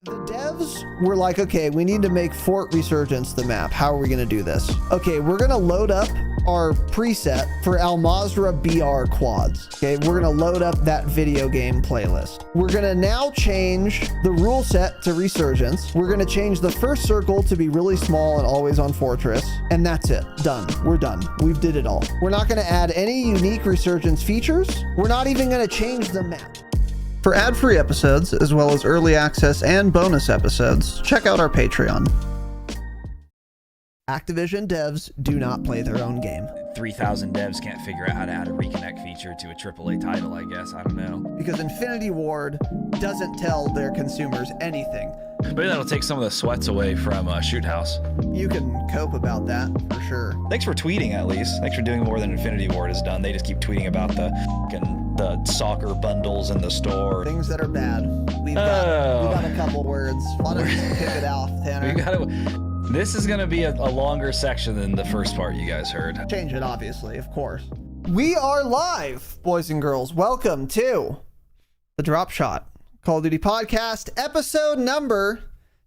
The devs were like, okay, we need to make Fort Resurgence the map. How are we going to do this? Okay, we're going to load up our preset for Al Mazrah BR quads. Okay, we're going to load up that video game playlist. We're going to now change the rule set to Resurgence. We're going to change the first circle to be really small and always on Fortress. And that's it. Done. We're done. We've did it all. We're not going to add any unique Resurgence features. We're not even going to change the map. For ad-free episodes, as well as early access and bonus episodes, check out our Patreon. Activision devs do not play their own game. 3,000 devs can't figure out how to add a reconnect feature to a AAA title, I guess. I don't know. Because Infinity Ward doesn't tell their consumers anything. Maybe that'll take some of the sweats away from Shoot House. You can cope about that, for sure. Thanks for tweeting, at least. Thanks for doing more than Infinity Ward has done. They just keep tweeting about the soccer bundles in the store. Things that are bad. We got a couple words. Why don't you kick it off, Tanner? This is going to be a longer section than the first part you guys heard. Change it, obviously, of course. We are live, boys and girls. Welcome to the Dropshot Call of Duty Podcast, episode number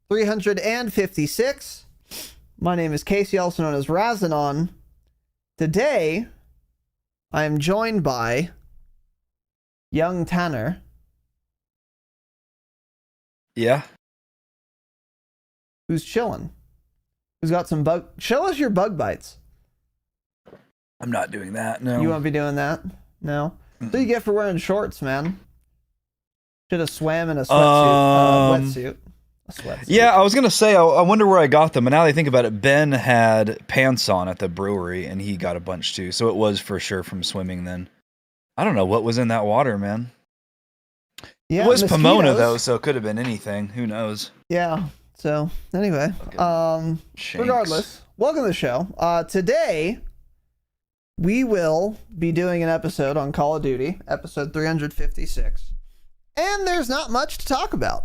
356. My name is Casey, also known as Razinon. Today, I am joined by young Tanner. Yeah. Who's chilling. Who's got some bug... Show us your bug bites. I'm not doing that, no. You won't be doing that? No? What do you get for wearing shorts, man? Should have swam in a sweatsuit. A sweatsuit. Yeah, I was going to say, I wonder where I got them. And now that I think about it, Ben had pants on at the brewery, and he got a bunch too. So it was for sure from swimming then. I don't know what was in that water, man. Yeah, it was mosquitoes. Pomona, though, so it could have been anything. Who knows? Yeah. So, anyway. Regardless, welcome to the show. Today, we will be doing an episode on Call of Duty, episode 356. And there's not much to talk about.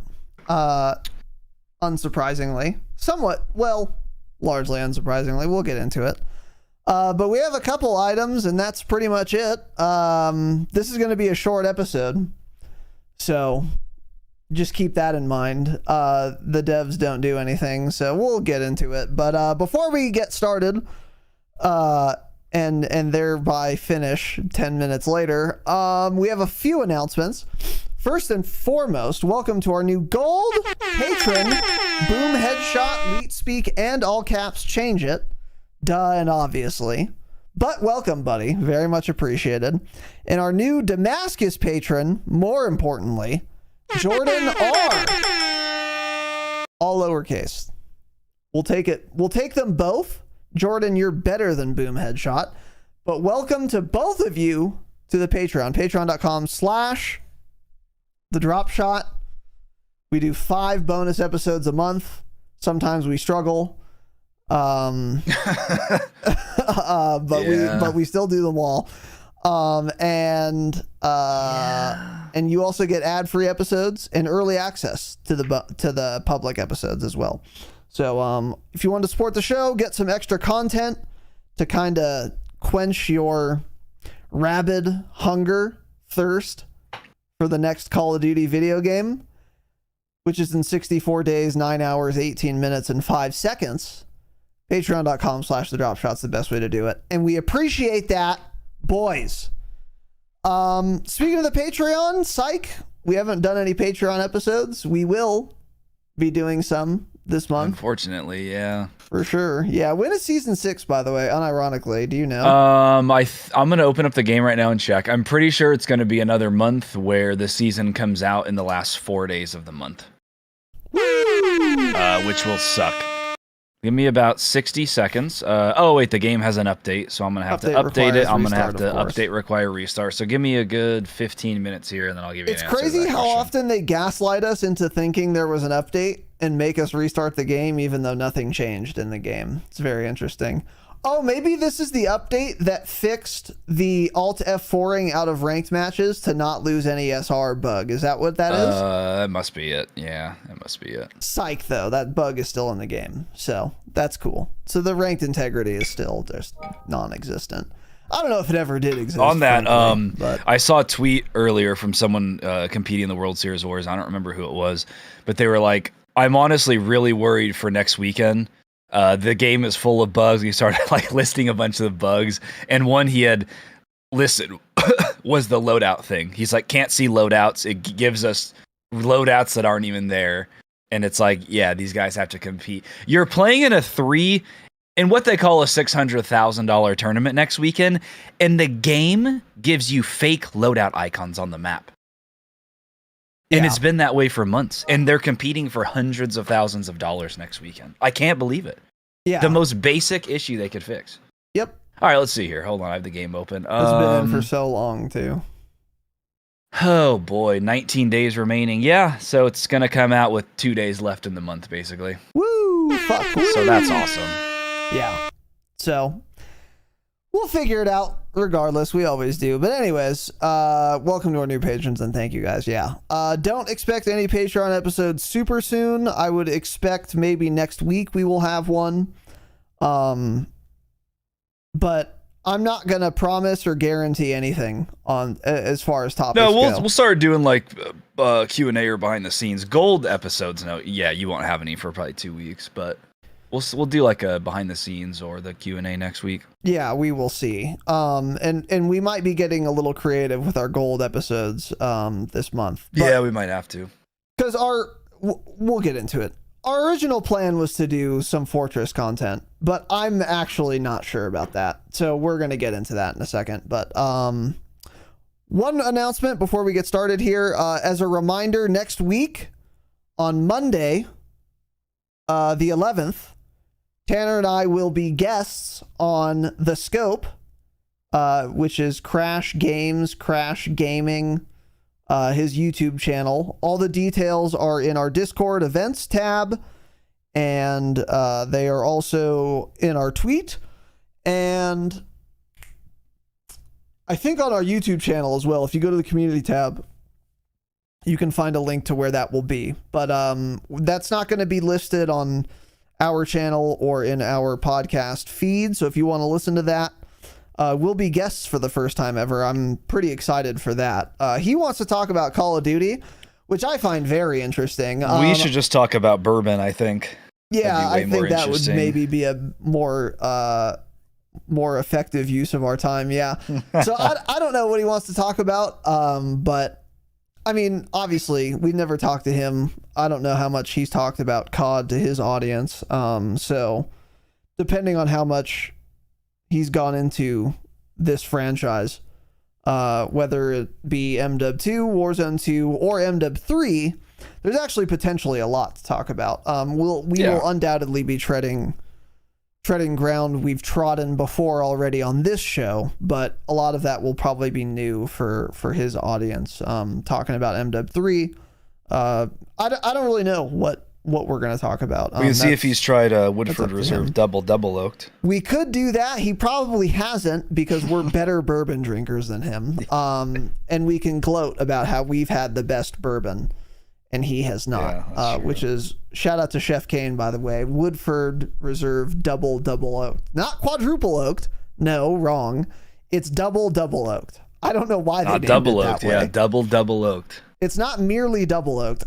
Unsurprisingly. Somewhat, well, largely unsurprisingly. We'll get into it. But we have a couple items, and that's pretty much it. This is going to be a short episode. So, just keep that in mind. The devs don't do anything, so we'll get into it. But before we get started, and thereby finish 10 minutes later, we have a few announcements. First and foremost, welcome to our new gold patron, Boom Headshot, Leet Speak, and all caps change it. Duh, and obviously. But welcome, buddy. Very much appreciated. And our new Damascus patron, more importantly, Jordan R. All lowercase. We'll take it. We'll take them both. Jordan, you're better than Boom Headshot. But welcome to both of you to the Patreon. Patreon.com/thedropshot. We do 5 bonus episodes a month. Sometimes we struggle. But we still do them all. And you also get ad-free episodes and early access to the public episodes as well. So if you want to support the show, get some extra content to kind of quench your rabid thirst for the next Call of Duty video game, which is in 64 days, 9 hours, 18 minutes, and 5 seconds. Patreon.com/thedropshot's the best way to do it. And we appreciate that, boys. Speaking of the Patreon, psych, we haven't done any Patreon episodes. We will be doing some this month. Unfortunately, yeah. For sure. Yeah, when is season 6, by the way, unironically? Do you know? I'm going to open up the game right now and check. I'm pretty sure it's going to be another month where the season comes out in the last 4 days of the month. Which will suck. Give me about 60 seconds. Oh, wait, the game has an update, so I'm going to have to update it. I'm going to have to update require restart. So give me a good 15 minutes here, and then I'll give you an answer. It's crazy how often they gaslight us into thinking there was an update and make us restart the game, even though nothing changed in the game. It's very interesting. Oh, maybe this is the update that fixed the Alt F4ing out of ranked matches to not lose any SR bug. Is that what that is? That must be it. Yeah, that must be it. Psych, though. That bug is still in the game. So that's cool. So the ranked integrity is still just non-existent. I don't know if it ever did exist. On that, but I saw a tweet earlier from someone competing in the World Series Wars. I don't remember who it was, but they were like, I'm honestly really worried for next weekend. The game is full of bugs. He started like listing a bunch of the bugs, and one he had listed was the loadout thing. He's like, can't see loadouts. It gives us loadouts that aren't even there. And it's like, yeah, these guys have to compete. You're playing in what they call a $600,000 tournament next weekend, and the game gives you fake loadout icons on the map. And it's been that way for months. And they're competing for hundreds of thousands of dollars next weekend. I can't believe it. Yeah. The most basic issue they could fix. Yep. All right, let's see here. Hold on, I have the game open. It's been in for so long, too. Oh, boy. 19 days remaining. Yeah, so it's going to come out with 2 days left in the month, basically. Woo! Fuck. Woo. So that's awesome. Yeah. So we'll figure it out regardless. We always do. But anyways, welcome to our new patrons, and thank you guys. Yeah. Don't expect any Patreon episodes super soon. I would expect maybe next week we will have one. But I'm not gonna promise or guarantee anything on as far as topics go. We'll start doing like Q&A or behind the scenes gold episodes. No, yeah, you won't have any for probably 2 weeks, but we'll do like a behind the scenes or the Q&A next week. Yeah, we will see. And we might be getting a little creative with our gold episodes this month. Yeah, we might have to. Because we'll get into it. Our original plan was to do some Fortress content, but I'm actually not sure about that. So we're going to get into that in a second. But one announcement before we get started here. As a reminder, next week on Monday, the 11th, Tanner and I will be guests on The Scope, which is Crash Games, Crash Gaming, his YouTube channel. All the details are in our Discord events tab, and they are also in our tweet, and I think on our YouTube channel as well. If you go to the community tab, you can find a link to where that will be. But that's not going to be listed on our channel or in our podcast feed. So if you want to listen to that, we'll be guests for the first time ever. I'm pretty excited for that. He wants to talk about Call of Duty, which I find very interesting. We should just talk about bourbon, I think. Yeah, I think that would maybe be a more effective use of our time. Yeah. So I don't know what he wants to talk about. But I mean, obviously we've never talked to him. I don't know how much he's talked about COD to his audience. So depending on how much he's gone into this franchise, whether it be MW2, Warzone 2, or MW3, there's actually potentially a lot to talk about. We will undoubtedly be treading ground we've trodden before already on this show, but a lot of that will probably be new for his audience. Talking about MW3, I don't really know what we're going to talk about. We can see if he's tried Woodford Reserve double oaked. We could do that. He probably hasn't, because we're better bourbon drinkers than him. And we can gloat about how we've had the best bourbon and he has not, which is shout out to Chef Kane, by the way. Woodford Reserve double oaked, not quadruple oaked. No, wrong. It's double oaked. I don't know why they named double it oaked. that way. Double oaked. It's not merely double oaked.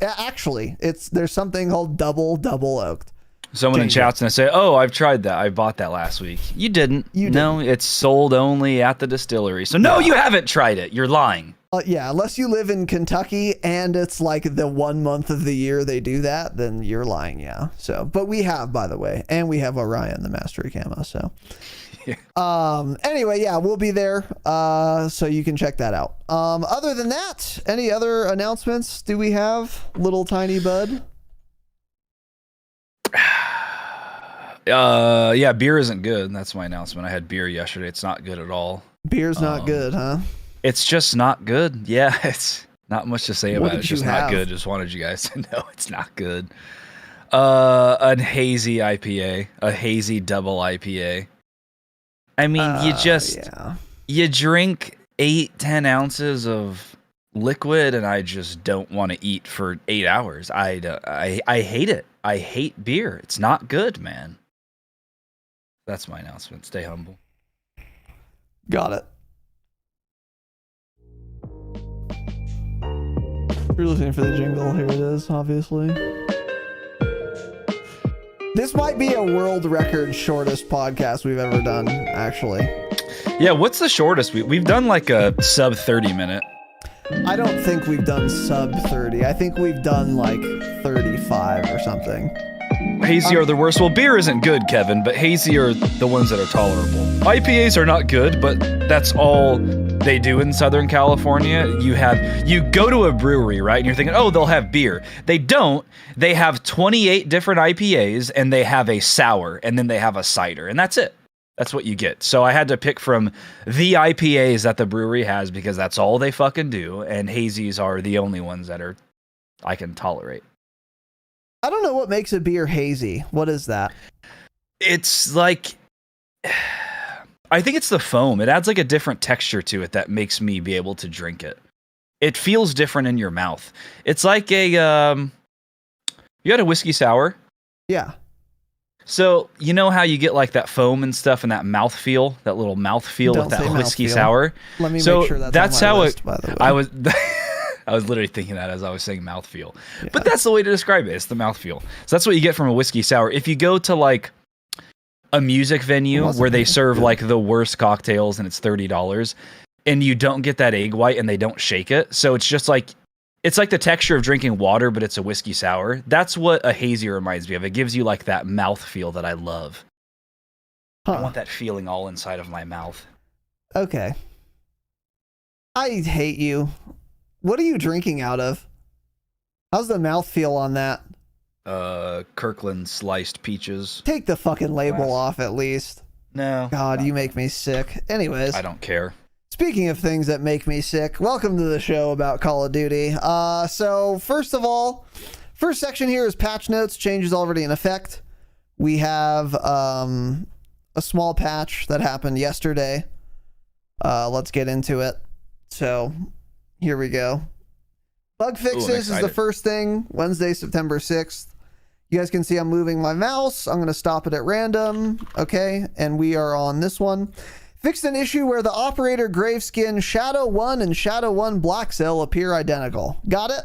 Actually, there's something called double oaked. Someone in chat's gonna say, "Oh, I've tried that. I bought that last week." You didn't. No, it's sold only at the distillery. So no, you haven't tried it. You're lying. Yeah, unless you live in Kentucky and it's like the 1 month of the year they do that, then you're lying. Yeah. So, but we have, by the way, and we have Orion, the mastery camo. So, anyway, yeah, we'll be there. So you can check that out. Other than that, any other announcements do we have, little tiny bud? Yeah, beer isn't good. That's my announcement. I had beer yesterday. It's not good at all. Beer's not good, huh? It's just not good. Yeah, it's not much to say about it. It's just not good. Just wanted you guys to know it's not good. A hazy IPA, a hazy double IPA. I mean, you drink 8-10 ounces of liquid, and I just don't want to eat for 8 hours. I hate it. I hate beer. It's not good, man. That's my announcement. Stay humble. Got it. If you're listening for the jingle, here it is, obviously. This might be a world record shortest podcast we've ever done, actually. Yeah, what's the shortest? We've done like a sub 30 minute. I don't think we've done sub 30. I think we've done like 35 or something. Hazy are the worst. Well, beer isn't good, Kevin, but hazy are the ones that are tolerable. IPAs are not good, but that's all they do in Southern California. You go to a brewery, right? And you're thinking, oh, they'll have beer. They don't. They have 28 different IPAs, and they have a sour, and then they have a cider, and that's it. That's what you get. So I had to pick from the IPAs that the brewery has because that's all they fucking do, and hazies are the only ones that I can tolerate. I don't know what makes a beer hazy. What is that? It's like, I think it's the foam. It adds like a different texture to it that makes me be able to drink it. It feels different in your mouth. It's like you had a whiskey sour? Yeah. So, you know how you get like that foam and stuff and that mouthfeel, that little mouthfeel with that whiskey sour? Let me make sure that's on my list, by the way. I was literally thinking that as I was saying mouthfeel. Yeah. But that's the way to describe it. It's the mouthfeel. So that's what you get from a whiskey sour. If you go to like a music venue where they serve like the worst cocktails and it's $30 and you don't get that egg white and they don't shake it. So it's just like, it's like the texture of drinking water, but it's a whiskey sour. That's what a hazy reminds me of. It gives you like that mouthfeel that I love. I want that feeling all inside of my mouth. Okay. I hate you. What are you drinking out of? How's the mouthfeel on that? Kirkland sliced peaches. Take the fucking label off at least. No. God, you make me sick. Anyways. I don't care. Speaking of things that make me sick, welcome to the show about Call of Duty. So first of all, first section here is patch notes, changes already in effect. We have a small patch that happened yesterday. Let's get into it. So here we go. Bug fixes is the first thing, Wednesday, September 6th. You guys can see I'm moving my mouse. I'm going to stop it at random. Okay, and we are on this one. Fixed an issue where the operator Graveskin Shadow 1 and Shadow 1 Black Cell appear identical. Got it?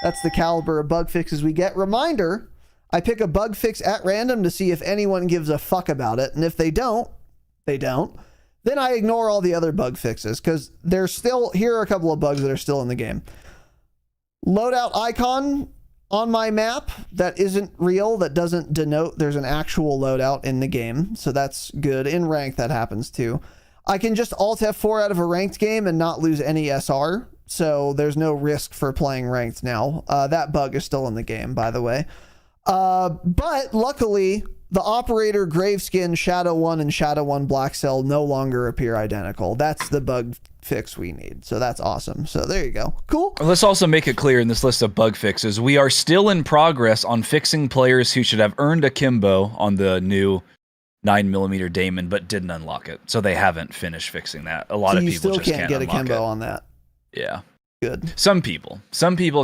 That's the caliber of bug fixes we get. Reminder, I pick a bug fix at random to see if anyone gives a fuck about it. And if they don't, then I ignore all the other bug fixes because here are a couple of bugs that are still in the game. Loadout icon on my map that isn't real, that doesn't denote there's an actual loadout in the game. So that's good. In ranked, that happens too. I can just Alt F4 out of a ranked game and not lose any SR. So there's no risk for playing ranked now. That bug is still in the game, by the way. But luckily, the operator Graveskin Shadow 1 and Shadow 1 Black Cell no longer appear identical. That's the bug fix we need. So that's awesome. So there you go. Cool. Let's also make it clear in this list of bug fixes, we are still in progress on fixing players who should have earned a Kimbo on the new 9mm Damon, but didn't unlock it. So they haven't finished fixing that. A lot of people just can't get a Kimbo on that. Yeah. Good. Some people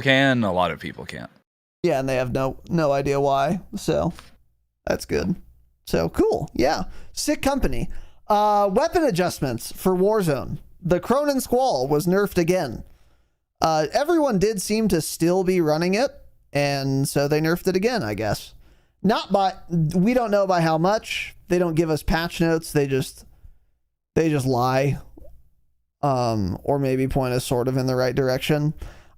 can, a lot of people can't. Yeah, and they have no idea why. So that's good. So cool. Yeah. Sick company. Weapon adjustments for Warzone. The Cronin Squall was nerfed again. Everyone did seem to still be running it, and so they nerfed it again, I guess. We don't know by how much. They don't give us patch notes. They just lie. Or maybe point us sort of in the right direction.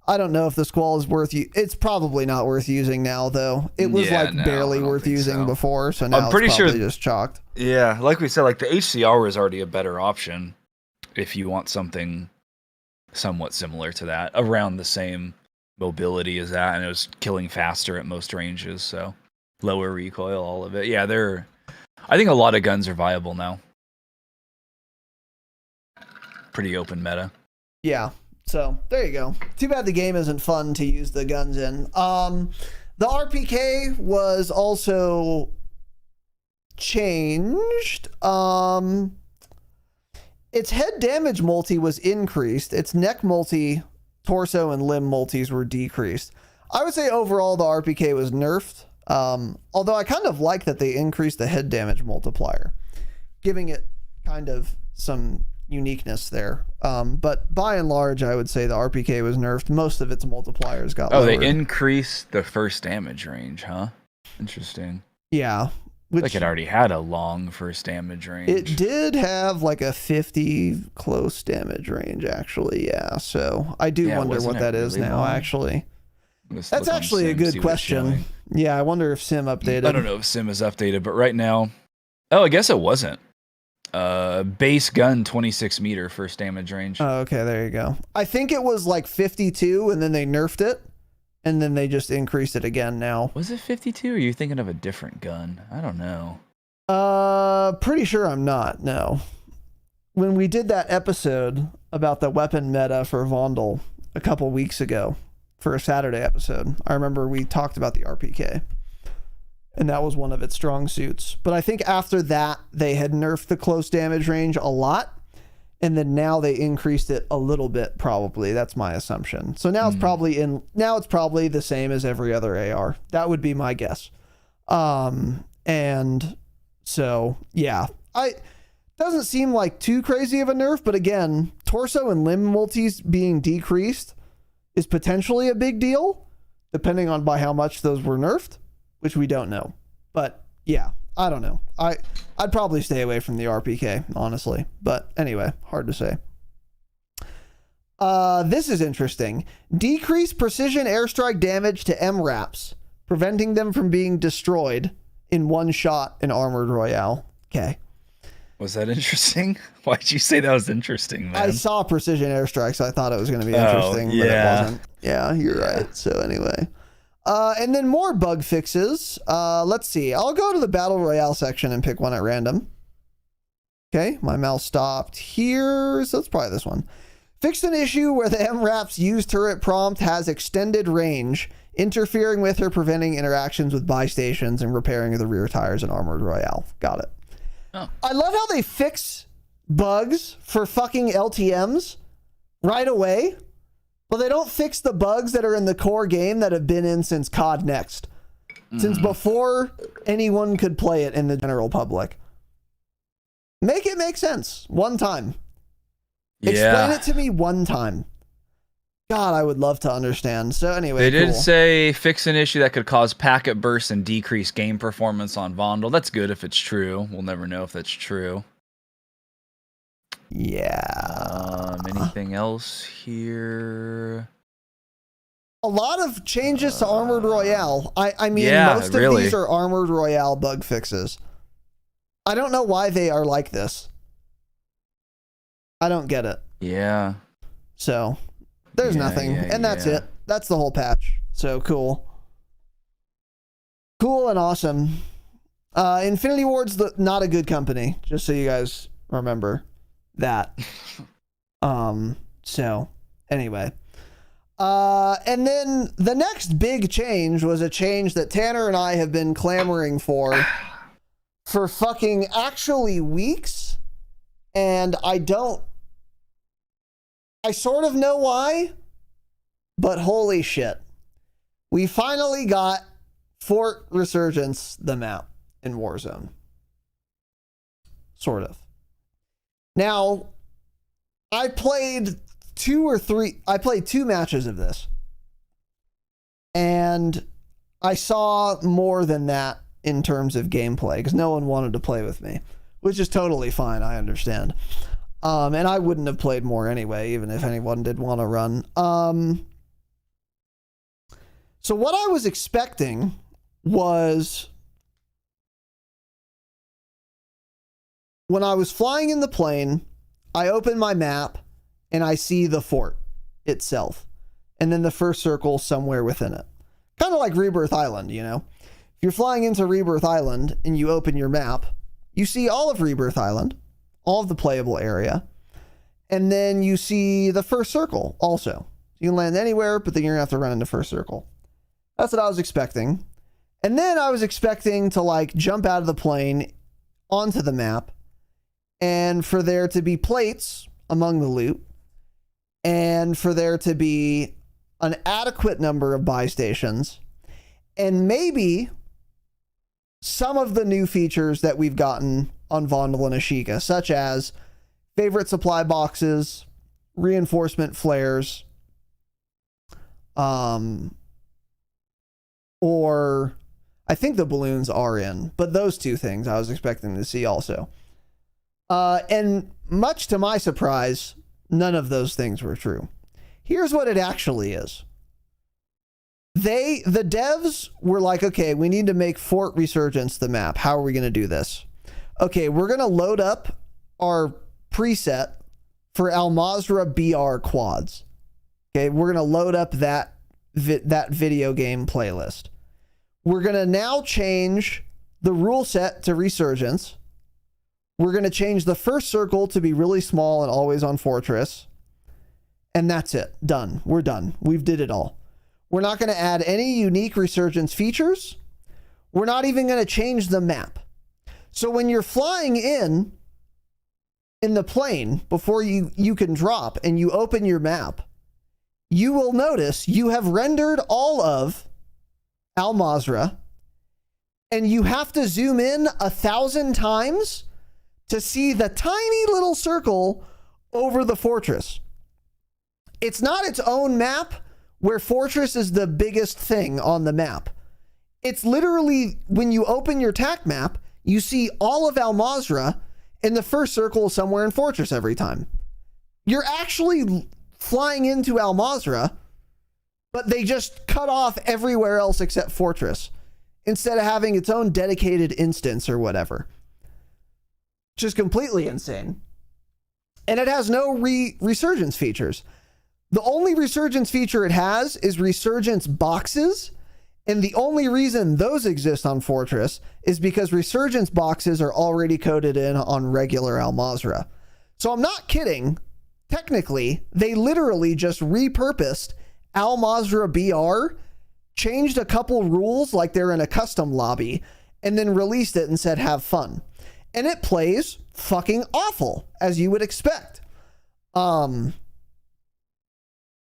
I don't know if the Squall is worth it's probably not worth using now, though. It was barely worth using before, so now I'm pretty sure just chalked. Yeah, like we said, like the HCR is already a better option if you want something somewhat similar to that, around the same mobility as that, and it was killing faster at most ranges, so lower recoil, all of it. Yeah, I think a lot of guns are viable now. Pretty open meta. Yeah. So there you go. Too bad the game isn't fun to use the guns in. The RPK was also changed. Its head damage multi was increased. Its neck multi, torso, and limb multis were decreased. I would say overall the RPK was nerfed. Although I kind of like that they increased the head damage multiplier, giving it kind of some uniqueness there. But by and large, I would say the RPK was nerfed. Most of its multipliers got lowered. They increased the first damage range, huh? Interesting. Yeah. Like it already had a long first damage range. It did have like a 50 close damage range, actually. Yeah. So I do wonder what that is now, actually. That's actually a good question. Yeah, I wonder if Sim updated. I don't know if Sim is updated, but right now, I guess it wasn't. Base gun 26 meter first damage range. Oh, okay, there you go. I think it was like 52, and then they nerfed it, and then they just increased it again now. Was it 52? Or are you thinking of a different gun? I don't know. Pretty sure I'm not. No. When we did that episode about the weapon meta for Vondel a couple weeks ago, for a Saturday episode, I remember we talked about the RPK, and that was one of its strong suits. But I think after that, they had nerfed the close damage range a lot, and then now they increased it a little bit, probably. That's my assumption. So now it's probably the same as every other AR. That would be my guess. And so, yeah. Doesn't seem like too crazy of a nerf, but again, torso and limb multis being decreased is potentially a big deal, depending on by how much those were nerfed, which we don't know. But yeah, I don't know. I'd probably stay away from the RPK, honestly. But anyway, hard to say. This is interesting. Decrease precision airstrike damage to MRAPs, preventing them from being destroyed in one shot in Armored Royale. Okay. Was that interesting? Why'd you say that was interesting, man? I saw precision airstrike, so I thought it was going to be interesting, but it wasn't. Yeah, you're right. So anyway. And then more bug fixes. Let's see. I'll go to the Battle Royale section and pick one at random. Okay, my mouse stopped here, so it's probably this one. Fixed an issue where the MRAP's use turret prompt has extended range, interfering with or preventing interactions with buy stations and repairing the rear tires in Armored Royale. Got it. Oh. I love how they fix bugs for fucking LTMs right away, but they don't fix the bugs that are in the core game that have been in since COD Next. Since before anyone could play it in the general public. Make it make sense. One time. Explain it to me one time. God, I would love to understand. So anyway, they did say fix an issue that could cause packet bursts and decrease game performance on Vondel. That's good if it's true. We'll never know if that's true. Yeah. Anything else here? A lot of changes to Armored Royale. I mean, most of these are Armored Royale bug fixes. I don't know why they are like this. I don't get it. Yeah. So there's nothing. And that's it. That's the whole patch. So cool. Cool and awesome. Infinity Ward's not a good company, just so you guys remember that. So anyway. And then the next big change was a change that Tanner and I have been clamoring for fucking actually weeks. And I sort of know why, but holy shit. We finally got Fort Resurgence, the map in Warzone. Sort of. Now, I played two matches of this. And I saw more than that in terms of gameplay, because no one wanted to play with me, which is totally fine, I understand. And I wouldn't have played more anyway, even if anyone did want to run. So what I was expecting was, when I was flying in the plane, I open my map and I see the fort itself, and then the first circle somewhere within it. Kind of like Rebirth Island, you know? If you're flying into Rebirth Island and you open your map, you see all of Rebirth Island, all of the playable area, and then you see the first circle also. You can land anywhere, but then you're gonna have to run into first circle. That's what I was expecting. And then I was expecting to like jump out of the plane onto the map, and for there to be plates among the loot, and for there to be an adequate number of buy stations, and maybe some of the new features that we've gotten on Vondel and Ashika, such as favorite supply boxes, reinforcement flares, or I think the balloons are in, but those two things I was expecting to see also. And much to my surprise, none of those things were true. Here's what it actually is. The devs were like, okay, we need to make Fort Resurgence the map. How are we going to do this? Okay, we're going to load up our preset for Al Mazrah BR quads. Okay, we're going to load up that video game playlist. We're going to now change the rule set to Resurgence. We're going to change the first circle to be really small and always on Fortress. And that's it. Done. We're done. We've did it all. We're not going to add any unique Resurgence features. We're not even going to change the map. So when you're flying in the plane before you can drop and you open your map, you will notice you have rendered all of Al Mazrah, and you have to zoom in 1,000 times to see the tiny little circle over the fortress. It's not its own map where Fortress is the biggest thing on the map. It's literally, when you open your TAC map, you see all of Al Mazrah in the first circle somewhere in Fortress every time. You're actually flying into Al Mazrah, but they just cut off everywhere else except Fortress, instead of having its own dedicated instance or whatever. Which is completely insane. And it has no Resurgence features. The only Resurgence feature it has is Resurgence boxes, and the only reason those exist on Fortress is because Resurgence boxes are already coded in on regular Al Mazrah. So I'm not kidding. Technically, they literally just repurposed Al Mazrah BR, changed a couple rules like they're in a custom lobby, and then released it and said, have fun. And it plays fucking awful, as you would expect.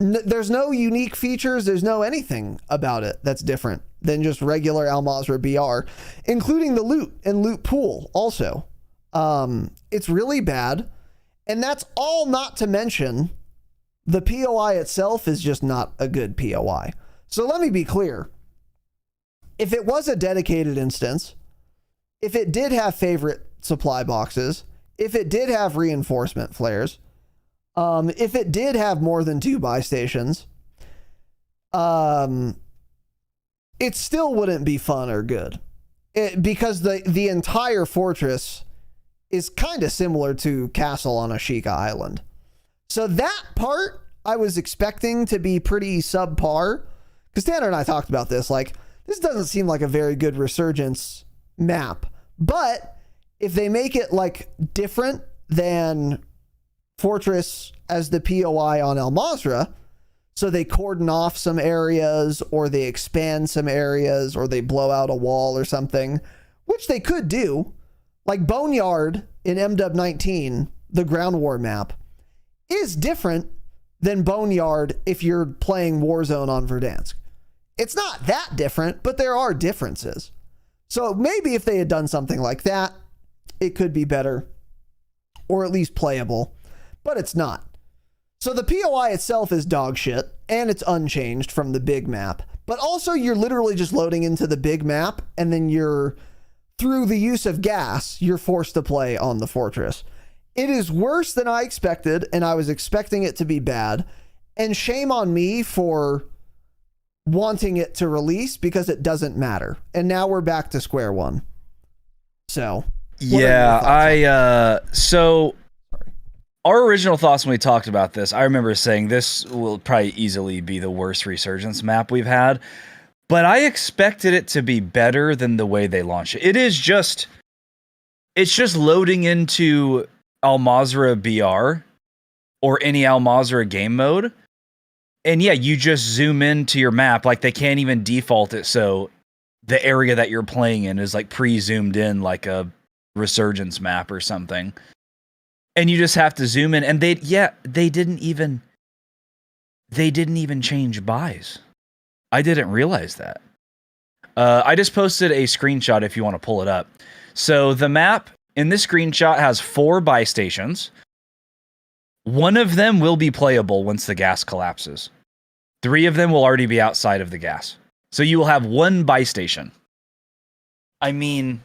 There's no unique features. There's no anything about it that's different than just regular Al Mazrah BR, including the loot and loot pool also. It's really bad. And that's all not to mention the POI itself is just not a good POI. So let me be clear. If it was a dedicated instance, if it did have favorite supply boxes, if it did have reinforcement flares, if it did have more than 2 buy stations, it still wouldn't be fun or good. Because the entire fortress is kind of similar to Castle on Ashika Island. So that part I was expecting to be pretty subpar. Because Tanner and I talked about this. Like, this doesn't seem like a very good Resurgence map. But if they make it like different than Fortress as the POI on Al Mazrah, so they cordon off some areas, or they expand some areas, or they blow out a wall or something, which they could do. Like Boneyard in MW19, the ground war map, is different than Boneyard if you're playing Warzone on Verdansk. It's not that different, but there are differences. So maybe if they had done something like that, it could be better, or at least playable, but it's not. So the POI itself is dog shit, and it's unchanged from the big map, but also you're literally just loading into the big map, and then through the use of gas, you're forced to play on the fortress. It is worse than I expected, and I was expecting it to be bad, and shame on me for wanting it to release, because it doesn't matter. And now we're back to square one. So yeah, so our original thoughts when we talked about this, I remember saying this will probably easily be the worst Resurgence map we've had, but I expected it to be better than the way they launched it. It's just loading into Al Mazrah BR or any Al Mazrah game mode. And yeah, you just zoom into your map. Like, they can't even default it so the area that you're playing in is like pre-zoomed in like a Resurgence map or something. And you just have to zoom in. And they didn't even change buys. I didn't realize that. I just posted a screenshot if you want to pull it up. So the map in this screenshot has 4 buy stations. One of them will be playable once the gas collapses. 3 of them will already be outside of the gas. So you will have 1 buy station. I mean,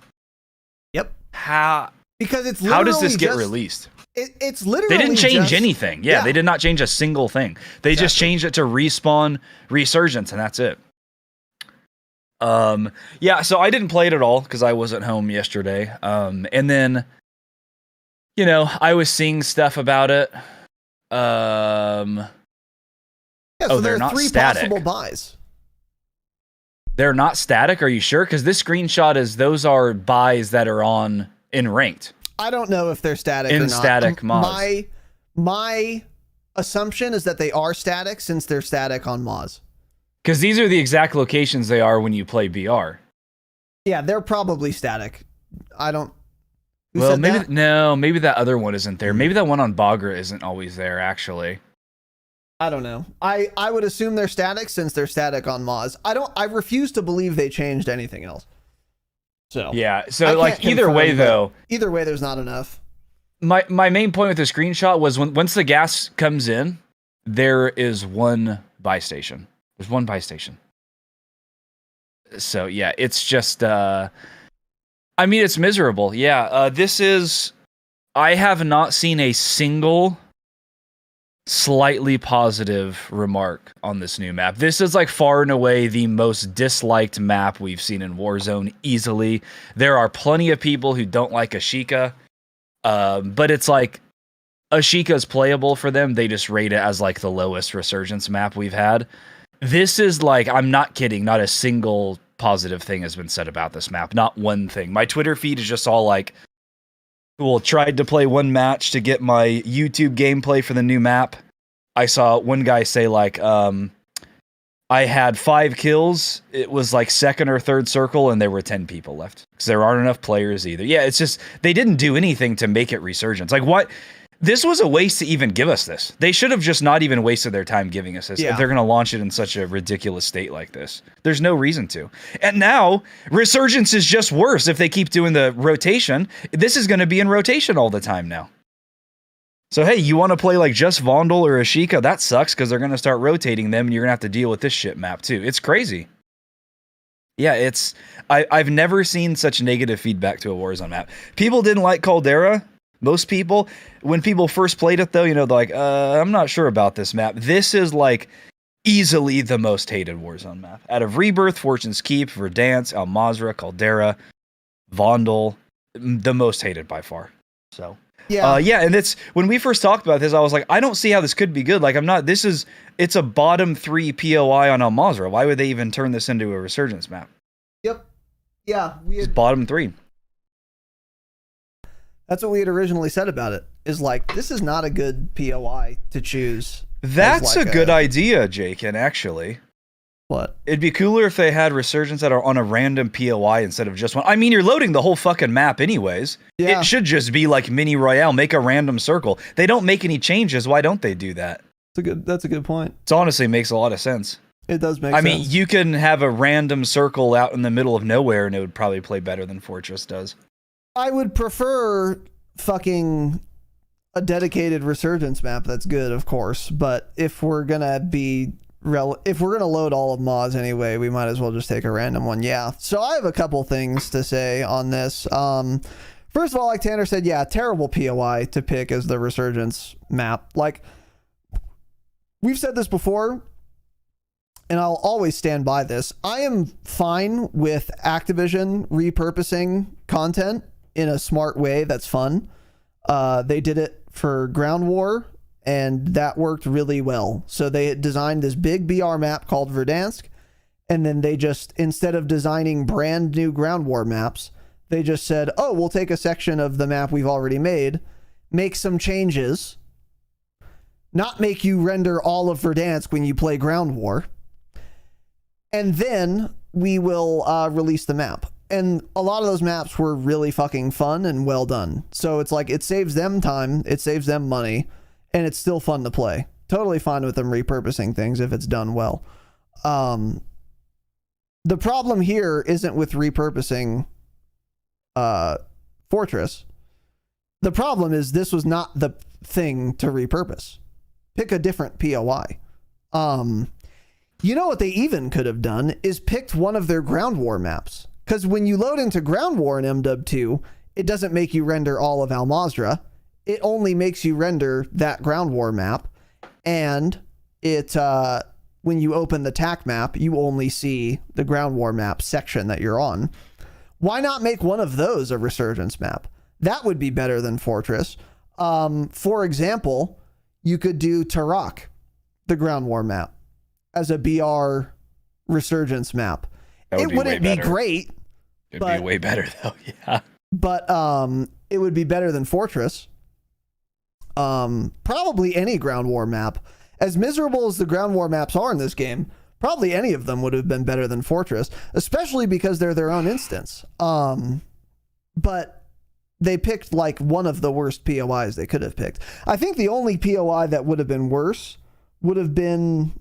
Yep. how Because it's how does this get just, released? It's literally They didn't change just, anything. Yeah, they did not change a single thing. They just changed it to respawn Resurgence, and that's it. Yeah, so I didn't play it at all because I wasn't home yesterday. And then, I was seeing stuff about it. Yeah, so they're there are not 3 static. possible buys. They're not static. Are you sure? Because this screenshot those are buys that are on in ranked. I don't know if they're static or In not. static mods. My assumption is that they are static since they're static on Moz. Because these are the exact locations they are when you play BR. Yeah, they're probably static. I don't. Well, maybe that other one isn't there. Maybe that one on Bagra isn't always there, actually. I don't know. I would assume they're static since they're static on Moz. I refuse to believe they changed anything else. So yeah. So either way, there's not enough. My main point with the screenshot was once the gas comes in, there is one buy station. There's one buy station. So yeah, it's just it's miserable. Yeah, I have not seen a single slightly positive remark on this new map. This is far and away the most disliked map we've seen in Warzone easily. There are plenty of people who don't like Ashika, but it's Ashika's playable for them. They just rate it as the lowest Resurgence map we've had. This is I'm not kidding, not a single positive thing has been said about this map. Not one thing. My Twitter feed is just all cool, tried to play one match to get my YouTube gameplay for the new map. I saw one guy say I had 5 kills. It was second or third circle and there were 10 people left. Because there aren't enough players either. Yeah, it's just, they didn't do anything to make it Resurgence. What? This was a waste to even give us this. They should have just not even wasted their time giving us this. Yeah. If they're going to launch it in such a ridiculous state like this. There's no reason to. And now, Resurgence is just worse if they keep doing the rotation. This is going to be in rotation all the time now. So hey, you want to play just Vondel or Ashika? That sucks because they're going to start rotating them and you're going to have to deal with this shit map too. It's crazy. Yeah, I've never seen such negative feedback to a Warzone map. People didn't like Caldera. Most people, when people first played it, though, they're I'm not sure about this map. This is easily the most hated Warzone map. Out of Rebirth, Fortune's Keep, Verdansk, Al Mazrah, Caldera, Vondel, the most hated by far. So, yeah, and it's when we first talked about this, I was I don't see how this could be good. It's a bottom 3 POI on Al Mazrah. Why would they even turn this into a Resurgence map? Yep. Yeah, it's bottom 3. That's what we had originally said about it. Is this is not a good POI to choose. That's a good idea, Jaken, actually. What? It'd be cooler if they had Resurgence that are on a random POI instead of just one. I mean, you're loading the whole fucking map anyways. Yeah. It should just be Mini Royale, make a random circle. They don't make any changes. Why don't they do that? That's a good point. It honestly makes a lot of sense. It does make sense. I mean, you can have a random circle out in the middle of nowhere and it would probably play better than Fortress does. I would prefer fucking a dedicated Resurgence map that's good, of course, but if we're gonna load all of Moz anyway, we might as well just take a random one. Yeah. So I have a couple things to say on this. First of all, like Tanner said, yeah, terrible POI to pick as the Resurgence map. We've said this before, and I'll always stand by this. I am fine with Activision repurposing content in a smart way that's fun. They did it for Ground War, and that worked really well. So they designed this big BR map called Verdansk, and then they just, instead of designing brand new Ground War maps, they just said, oh, we'll take a section of the map we've already made, make some changes, not make you render all of Verdansk when you play Ground War, and then we will release the map. And a lot of those maps were really fucking fun and well done. So it's it saves them time, it saves them money, and it's still fun to play. Totally fine with them repurposing things if it's done well. The problem here isn't with repurposing Fortress. The problem is this was not the thing to repurpose. Pick a different POI. You know what they even could have done is picked one of their Ground War maps. Because when you load into Ground War in MW2, it doesn't make you render all of Al Mazrah. It only makes you render that Ground War map. And it when you open the TAC map, you only see the Ground War map section that you're on. Why not make one of those a Resurgence map? That would be better than Fortress. For example, you could do Tarak, the Ground War map, as a BR Resurgence map. It wouldn't be great. It'd be way better though, yeah. But it would be better than Fortress. Probably any Ground War map. As miserable as the Ground War maps are in this game, probably any of them would have been better than Fortress, especially because they're their own instance. But they picked like one of the worst POIs they could have picked. I think the only POI that would have been worse would have been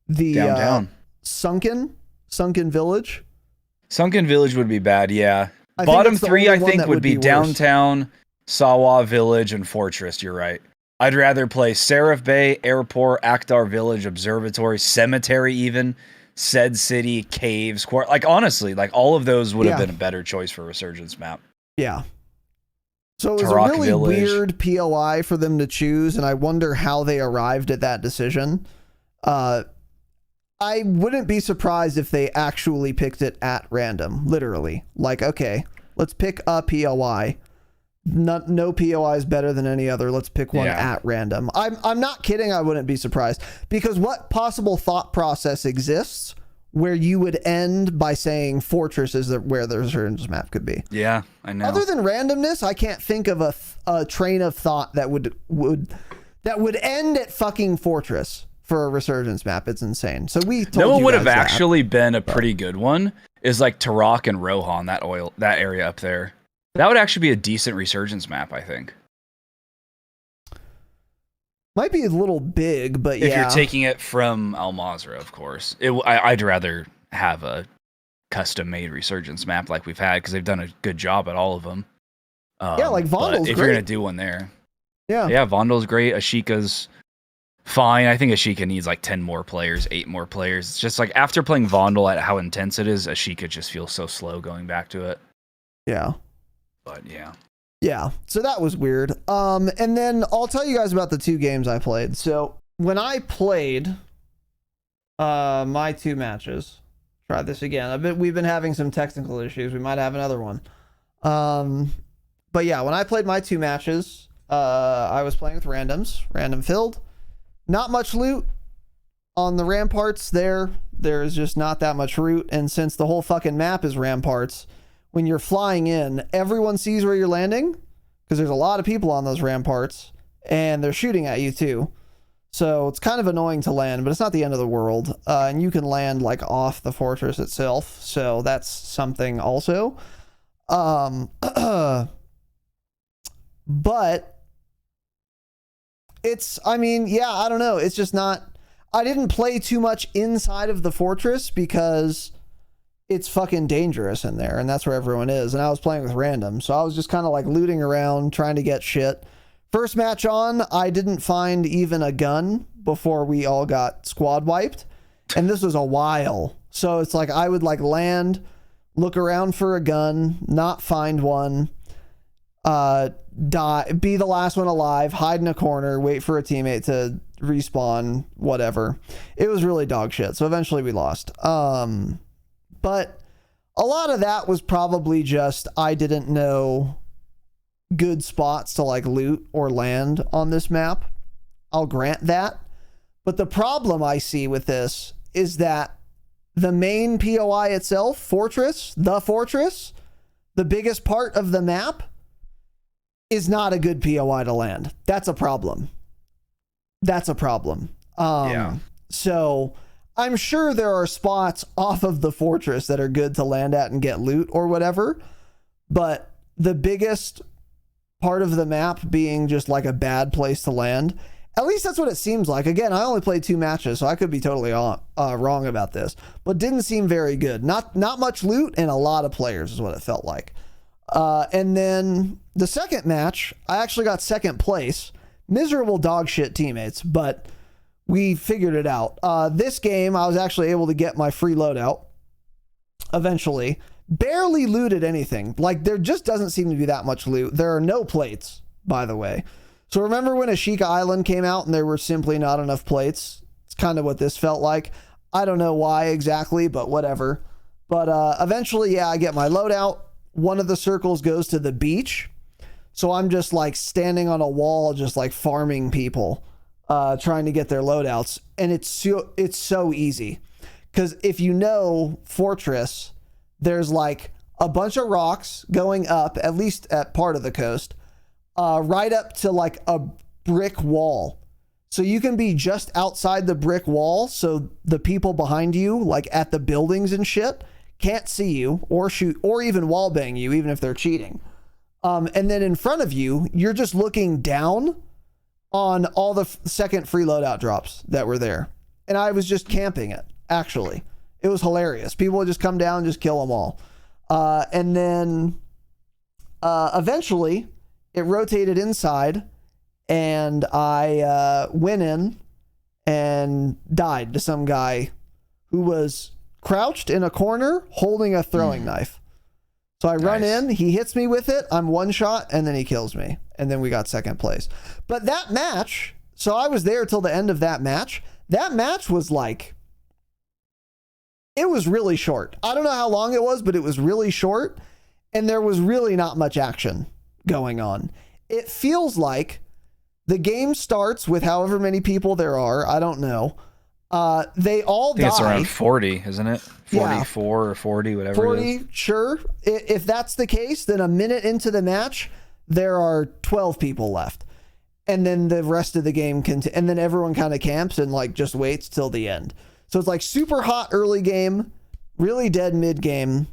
the downtown Sunken Village. Sunken Village would be bad, yeah. Bottom three, I think, would be downtown, Sawa Village, and Fortress. You're right. I'd rather play Seraph Bay, Airport, Akhtar Village, Observatory, Cemetery, even Said City, Caves, like honestly, like all of those would have been a better choice for Resurgence map. Yeah. So it was Tarak a really Village. Weird POI for them to choose, and I wonder how they arrived at that decision. I wouldn't be surprised if they actually picked it at random, literally. Like, okay, let's pick a POI. No POI is better than any other. Let's pick one at random. I'm not kidding. I wouldn't be surprised, because what possible thought process exists where you would end by saying Fortress is where the Resurgence map could be? Yeah, I know. Other than randomness, I can't think of a train of thought that would end at fucking Fortress for a Resurgence map. It's insane. So we told no one you would have guys actually been a pretty good one. Is like Tarak and Rohan, that area up there. That would actually be a decent Resurgence map, I think. Might be a little big, but if you're taking it from Al Mazrah, of course. I'd rather have a custom-made Resurgence map like we've had, because they've done a good job at all of them. Like Vondal's if great. you're going to do one there. Yeah, Vondal's great. Ashika's fine. I think Ashika needs like 10 more players, 8 more players. It's just like after playing Vondal at how intense it is, Ashika just feels so slow going back to it. Yeah. But yeah, so that was weird. And then I'll tell you guys about the 2 games I played. So when I played my 2 matches, try this again. We've been having some technical issues. We might have another one. But yeah, when I played my 2 matches, I was playing with randoms, random filled. Not much loot on the ramparts there. There's just not that much loot. And since the whole fucking map is ramparts, when you're flying in, everyone sees where you're landing, because there's a lot of people on those ramparts, and they're shooting at you too. So it's kind of annoying to land, but it's not the end of the world. And you can land like off the fortress itself, so that's something also. But it's, I don't know. It's just not, I didn't play too much inside of the fortress because it's fucking dangerous in there, and that's where everyone is. And I was playing with random, so I was just kind of like looting around, trying to get shit. First match on, I didn't find even a gun before we all got squad wiped, and this was a while. So it's like I would like land, look around for a gun, not find one, die, be the last one alive, hide in a corner, wait for a teammate to respawn, whatever. It was really dog shit. So eventually we lost. But a lot of that was probably just I didn't know good spots to like loot or land on this map. I'll grant that. But the problem I see with this is that the main POI itself, the fortress, the biggest part of the map, is not a good POI to land. That's a problem. So I'm sure there are spots off of the fortress that are good to land at and get loot or whatever, but the biggest part of the map being just like a bad place to land, at least that's what it seems like. Again, I only played 2 matches, so I could be totally wrong about this, but didn't seem very good. Not much loot and a lot of players is what it felt like. And then the second match, I actually got second place. Miserable dog shit teammates, but we figured it out. This game, I was actually able to get my free loadout eventually, barely looted anything. Like, there just doesn't seem to be that much loot. There are no plates, by the way. So remember when Ashika Island came out and there were simply not enough plates? It's kind of what this felt like. I don't know why exactly, but whatever. But eventually, yeah, I get my loadout. One of the circles goes to the beach. So I'm just like standing on a wall, just like farming people, trying to get their loadouts. And it's so easy. Because if you know Fortress, there's like a bunch of rocks going up, at least at part of the coast, right up to like a brick wall. So you can be just outside the brick wall. So the people behind you, like at the buildings and shit, can't see you or shoot or even wallbang you, even if they're cheating. And then in front of you, you're just looking down on all the second free loadout drops that were there. And I was just camping it, actually. It was hilarious. People would just come down and just kill them all. And then eventually it rotated inside and I went in and died to some guy who was crouched in a corner holding a throwing knife. So I run in, he hits me with it, I'm one shot, and then he kills me. And then we got second place. But that match, so I was there till the end of that match. That match was like, it was really short. I don't know how long it was, but it was really short. And there was really not much action going on. It feels like the game starts with however many people there are. I don't know. They all die. It's around 40, isn't it? 44 or 40, whatever 40, it is. Sure. If that's the case, then a minute into the match, there are 12 people left. And then the rest of the game and then everyone kind of camps and like just waits till the end. So it's like super hot early game, really dead mid game,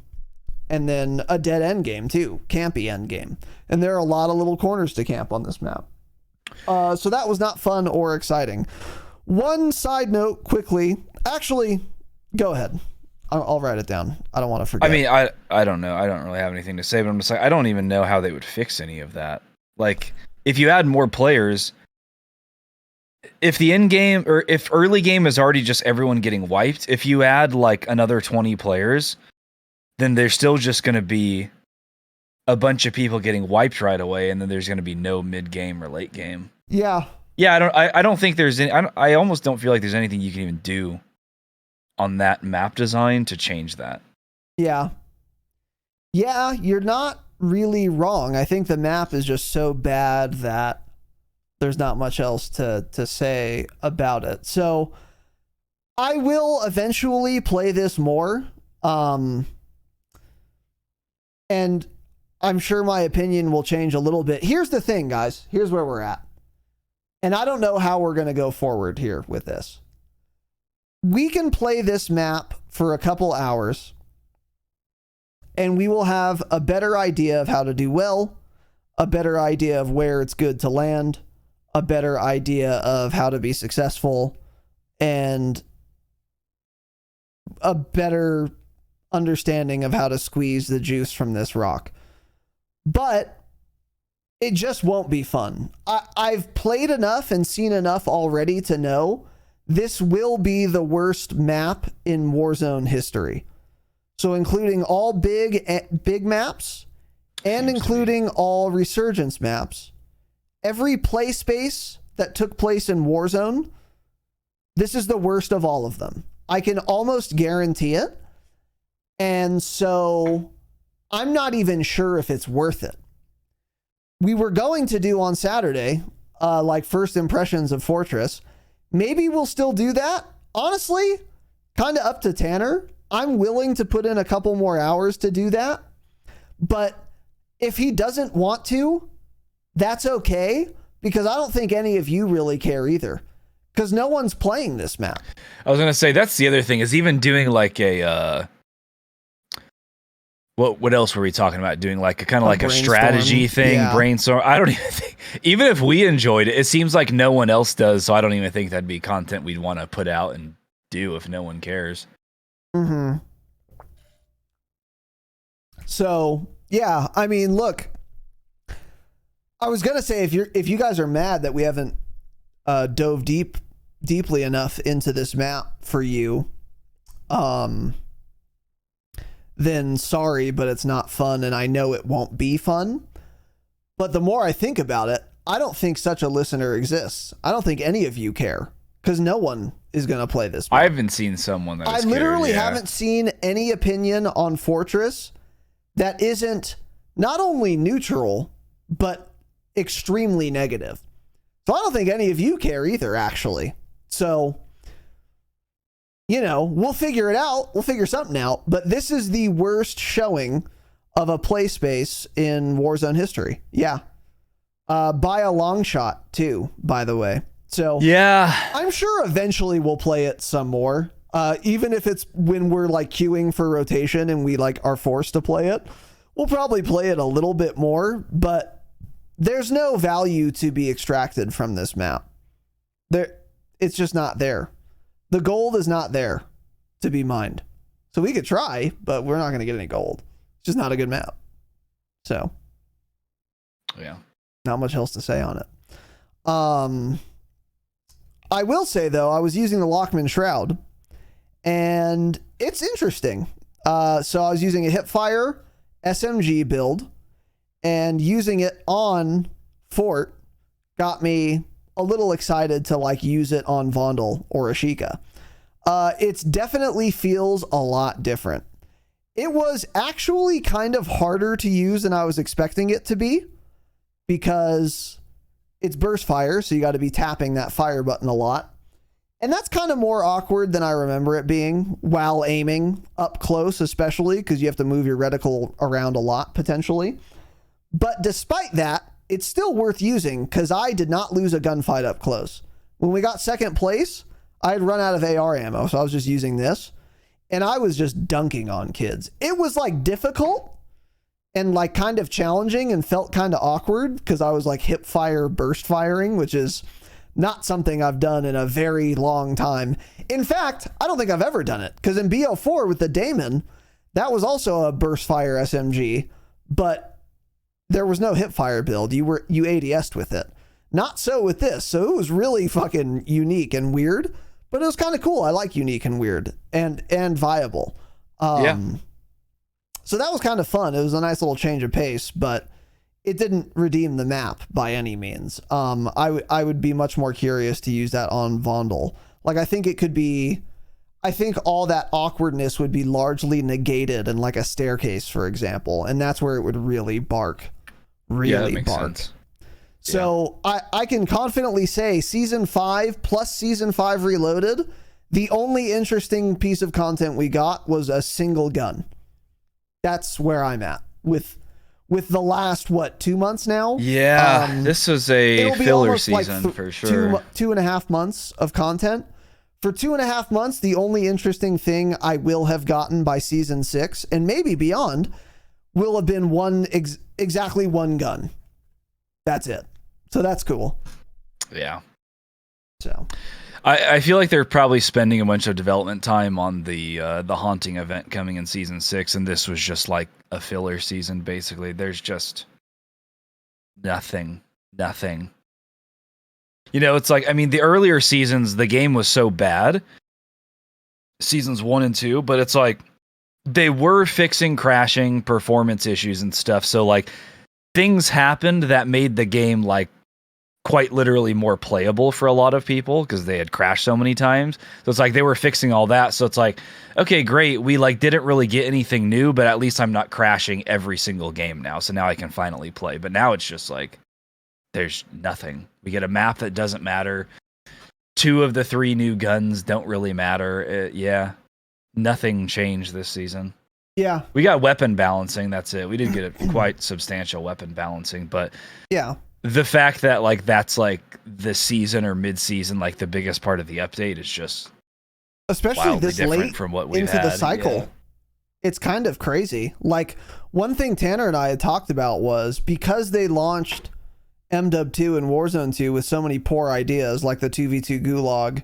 and then a dead end game too, campy end game. And there are a lot of little corners to camp on this map. So that was not fun or exciting. One side note quickly. Actually, go ahead. I'll write it down. I don't want to forget. I mean, I don't know. I don't really have anything to say, but I'm just like, I don't even know how they would fix any of that. Like, if you add more players, if the end game or if early game is already just everyone getting wiped, if you add like another 20 players, then there's still just going to be a bunch of people getting wiped right away, and then there's going to be no mid game or late game. Yeah. Yeah, I don't think there's any. I almost don't feel like there's anything you can even do on that map design to change that. Yeah. Yeah, you're not really wrong. I think the map is just so bad that there's not much else to say about it. So I will eventually play this more. And I'm sure my opinion will change a little bit. Here's the thing, guys. Here's where we're at. And I don't know how we're going to go forward here with this. We can play this map for a couple hours, and we will have a better idea of how to do well, a better idea of where it's good to land, a better idea of how to be successful, and a better understanding of how to squeeze the juice from this rock. But it just won't be fun. I've played enough and seen enough already to know this will be the worst map in Warzone history. So including all big maps and including all Resurgence maps, every play space that took place in Warzone, this is the worst of all of them. I can almost guarantee it. And so I'm not even sure if it's worth it. We were going to do on Saturday, like first impressions of Fortress. Maybe we'll still do that. Honestly, kind of up to Tanner. I'm willing to put in a couple more hours to do that. But if he doesn't want to, that's okay. Because I don't think any of you really care either. Because no one's playing this map. I was going to say, that's the other thing, is even doing like a... What else were we talking about? Doing like a kind of like a strategy thing, brainstorm. I don't even think, even if we enjoyed it, it seems like no one else does. So I don't even think that'd be content we'd want to put out and do if no one cares. Mm-hmm. So yeah, I mean, look, I was gonna say if you guys are mad that we haven't dove deeply enough into this map for you, then sorry, but it's not fun, and I know it won't be fun. But the more I think about it, I don't think such a listener exists. I don't think any of you care, because no one is going to play this map. I haven't seen someone that I literally haven't seen any opinion on Fortress that isn't not only neutral, but extremely negative. So I don't think any of you care either, actually. So, we'll figure it out. We'll figure something out. But this is the worst showing of a play space in Warzone history. Yeah. By a long shot, too, by the way. So yeah, I'm sure eventually we'll play it some more. Even if it's when we're like queuing for rotation and we like are forced to play it, we'll probably play it a little bit more, but there's no value to be extracted from this map. It's just not there. The gold is not there to be mined. So we could try, but we're not going to get any gold. It's just not a good map. So yeah, not much else to say on it. I will say, though, I was using the Lachmann Shroud, and it's interesting. So I was using a hipfire SMG build, and using it on Fort got me a little excited to like use it on Vondel or Ashika. It definitely feels a lot different. It was actually kind of harder to use than I was expecting it to be, because it's burst fire, so you got to be tapping that fire button a lot. And that's kind of more awkward than I remember it being while aiming up close, especially because you have to move your reticle around a lot potentially. But despite that, it's still worth using because I did not lose a gunfight up close. When we got second place, I had run out of AR ammo, so I was just using this. And I was just dunking on kids. It was like difficult and like kind of challenging and felt kind of awkward because I was like hip fire burst firing, which is not something I've done in a very long time. In fact, I don't think I've ever done it, because in BO4 with the Daemon, that was also a burst fire SMG, but there was no hip fire build. You ADS'd with it. Not so with this. So it was really fucking unique and weird, but it was kind of cool. I like unique and weird and viable. Yeah. So that was kind of fun. It was a nice little change of pace, but it didn't redeem the map by any means. I would be much more curious to use that on Vondel. Like, I think all that awkwardness would be largely negated in like a staircase, for example. And that's where it would really bark. Really bark. Sense. So yeah. I can confidently say Season 5 plus Season 5 Reloaded, the only interesting piece of content we got was a single gun. That's where I'm at with the last 2 months now. Yeah, this was a filler season like for sure. 2.5 months of content. For 2.5 months, the only interesting thing I will have gotten by Season 6 and maybe beyond will have been exactly one gun. That's it. So that's cool. Yeah. So I feel like they're probably spending a bunch of development time on the haunting event coming in Season 6, and this was just like a filler season, basically. There's just nothing. It's like, I mean, the earlier seasons, the game was so bad, Seasons 1 and 2, but it's like, they were fixing crashing performance issues and stuff, so like, things happened that made the game like quite literally more playable for a lot of people because they had crashed so many times. So it's like they were fixing all that. So it's like, okay, great. We like didn't really get anything new, but at least I'm not crashing every single game now. So now I can finally play. But now it's just like, there's nothing. We get a map that doesn't matter. 2 of the 3 new guns don't really matter. Nothing changed this season. Yeah. We got weapon balancing. That's it. We did get a quite substantial weapon balancing, but yeah. The fact that like that's like the season or mid-season, like the biggest part of the update is just especially this late from what we've into had. The cycle. Yeah. It's kind of crazy. Like, one thing Tanner and I had talked about was because they launched MW 2 and Warzone 2 with so many poor ideas, like the 2v2 gulag,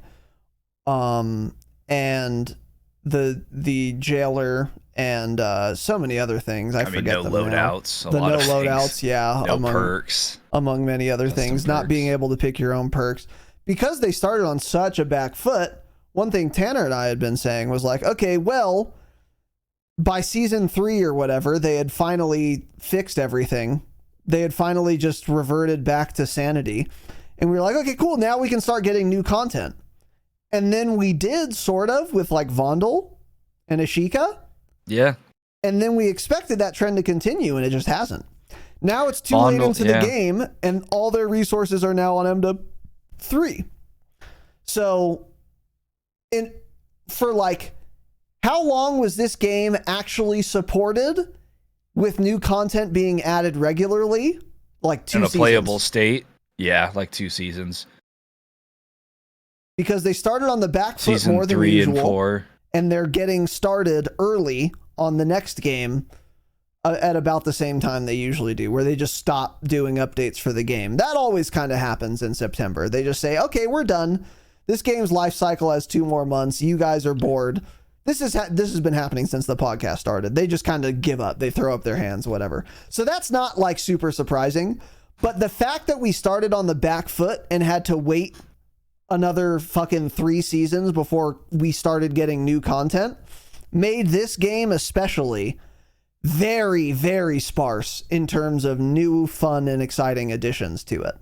and the jailer, and so many other things. I forget no them loadouts. The no loadouts, yeah. No perks. Among many other things. Not being able to pick your own perks. Because they started on such a back foot, one thing Tanner and I had been saying was like, okay, well, by season 3 or whatever, they had finally fixed everything. They had finally just reverted back to sanity. And we were like, okay, cool. Now we can start getting new content. And then we did, sort of, with like Vondel and Ashika. Yeah. And then we expected that trend to continue, and it just hasn't. Now it's too late into the game, and all their resources are now on MW3. So, for like, how long was this game actually supported with new content being added regularly? Like 2 seasons. In a playable state? Yeah, like 2 seasons. Because they started on the back foot more than usual. Season 3 and 4. And they're getting started early on the next game at about the same time they usually do, where they just stop doing updates for the game. That always kind of happens in September. They just say, okay, we're done. This game's life cycle has 2 more months. You guys are bored. This has been happening since the podcast started. They just kind of give up. They throw up their hands, whatever. So that's not like super surprising. But the fact that we started on the back foot and had to wait another fucking 3 seasons before we started getting new content made this game especially very, very sparse in terms of new, fun, and exciting additions to it.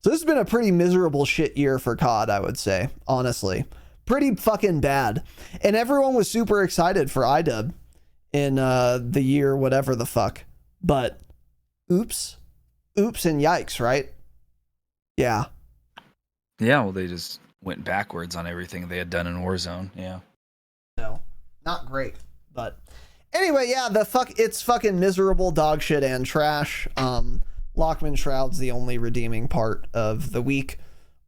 So this has been a pretty miserable shit year for COD, I would say, honestly. Pretty fucking bad. And everyone was super excited for iDub in the year whatever the fuck. But oops and yikes, right? Yeah. Yeah, well, they just went backwards on everything they had done in Warzone. Yeah. So, not great. But anyway, yeah, it's fucking miserable, dog shit, and trash. Lachmann Shroud's the only redeeming part of the week,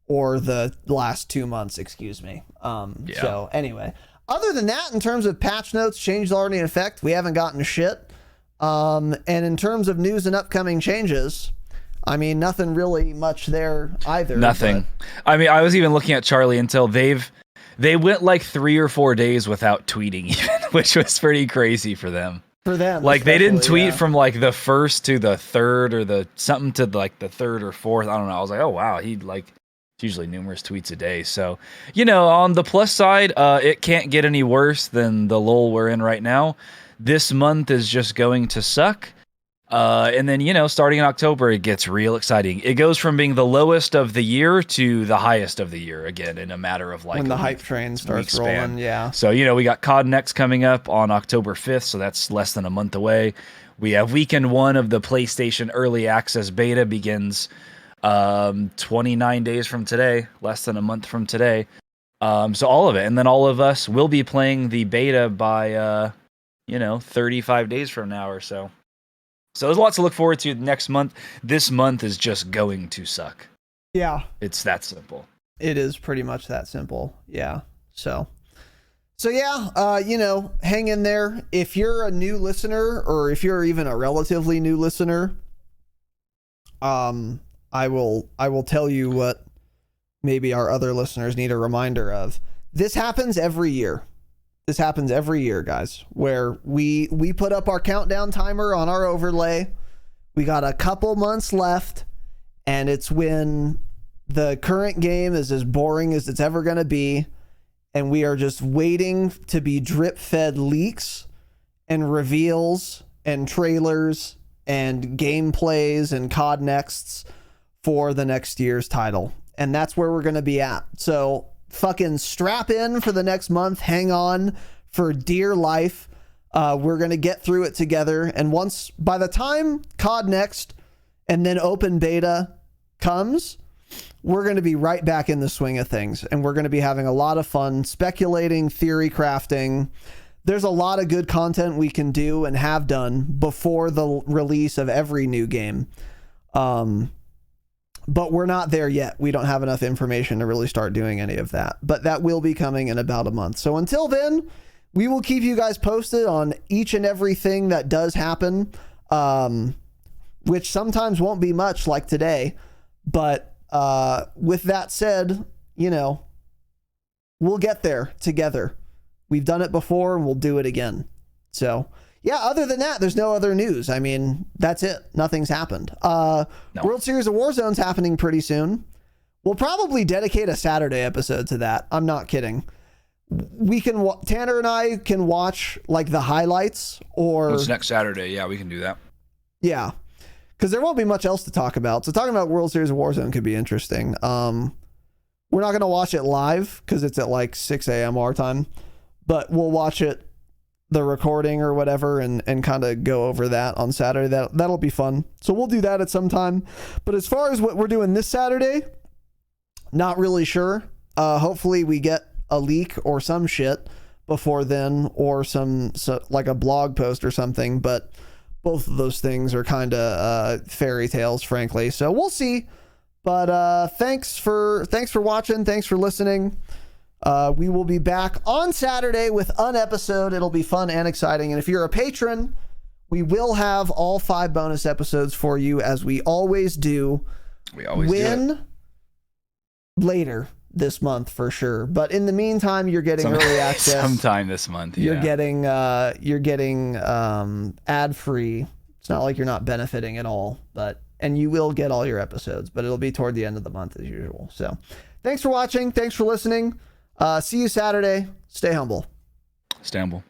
or the last 2 months, excuse me. So anyway, other than that, in terms of patch notes, changes already in effect, we haven't gotten shit. And in terms of news and upcoming changes, I mean, nothing really much there either. Nothing. I mean, I was even looking at Charlie Intel. They went like 3 or 4 days without tweeting even, which was pretty crazy for them. For them. Like they didn't tweet from like the 1st to the 3rd or the something to like the 3rd or 4th. I don't know. I was like, oh wow, he like usually numerous tweets a day. So, you know, on the plus side, it can't get any worse than the lull we're in right now. This month is just going to suck. And then, you know, starting in October, it gets real exciting. It goes from being the lowest of the year to the highest of the year again in a matter of like when the hype train starts rolling. Yeah. So, you know, we got COD Next coming up on October 5th. So that's less than a month away. We have weekend 1 of the PlayStation Early Access Beta begins 29 days from today, less than a month from today. So all of it. And then all of us will be playing the beta by, 35 days from now or so. So there's lots to look forward to next month. This month is just going to suck. Yeah. It's that simple. It is pretty much that simple. Yeah. So yeah, hang in there. If you're a new listener, or if you're even a relatively new listener, I will tell you what maybe our other listeners need a reminder of. This happens every year. This happens every year, guys, where we put up our countdown timer on our overlay. We got a couple months left, and it's when the current game is as boring as it's ever going to be, and we are just waiting to be drip-fed leaks and reveals and trailers and gameplays and COD Nexts for the next year's title. And that's where we're going to be at. So fucking strap in for the next month. Hang on for dear life. We're going to get through it together. And by the time COD Next and then open beta comes, we're going to be right back in the swing of things. And we're going to be having a lot of fun speculating, theory crafting. There's a lot of good content we can do and have done before the release of every new game. But we're not there yet. We don't have enough information to really start doing any of that. But that will be coming in about a month. So until then, we will keep you guys posted on each and everything that does happen, which sometimes won't be much like today. But with that said, we'll get there together. We've done it before and we'll do it again. So yeah, other than that, there's no other news. I mean, that's it. Nothing's happened. No. World Series of Warzone's happening pretty soon. We'll probably dedicate a Saturday episode to that. I'm not kidding. we can Tanner and I can watch like the highlights or It's next Saturday. Yeah, we can do that. Yeah, because there won't be much else to talk about. So talking about World Series of Warzone could be interesting. We're not going to watch it live because it's at like 6 a.m. our time, but we'll watch it, the recording or whatever, and kind of go over that on Saturday. That'll be fun. So we'll do that at some time. But as far as what we're doing this Saturday, not really sure. Hopefully we get a leak or some shit before then, or like a blog post or something. But both of those things are kind of fairy tales, frankly. So we'll see. But thanks for watching. Thanks for listening. We will be back on Saturday with an episode. It'll be fun and exciting. And if you're a patron, we will have all 5 bonus episodes for you, as we always do. We always do it. Later this month for sure. But in the meantime, you're getting early access. Sometime this month. You're getting ad free. It's not like you're not benefiting at all, and you will get all your episodes, but it'll be toward the end of the month as usual. So thanks for watching. Thanks for listening. See you Saturday. Stay humble. Stay humble.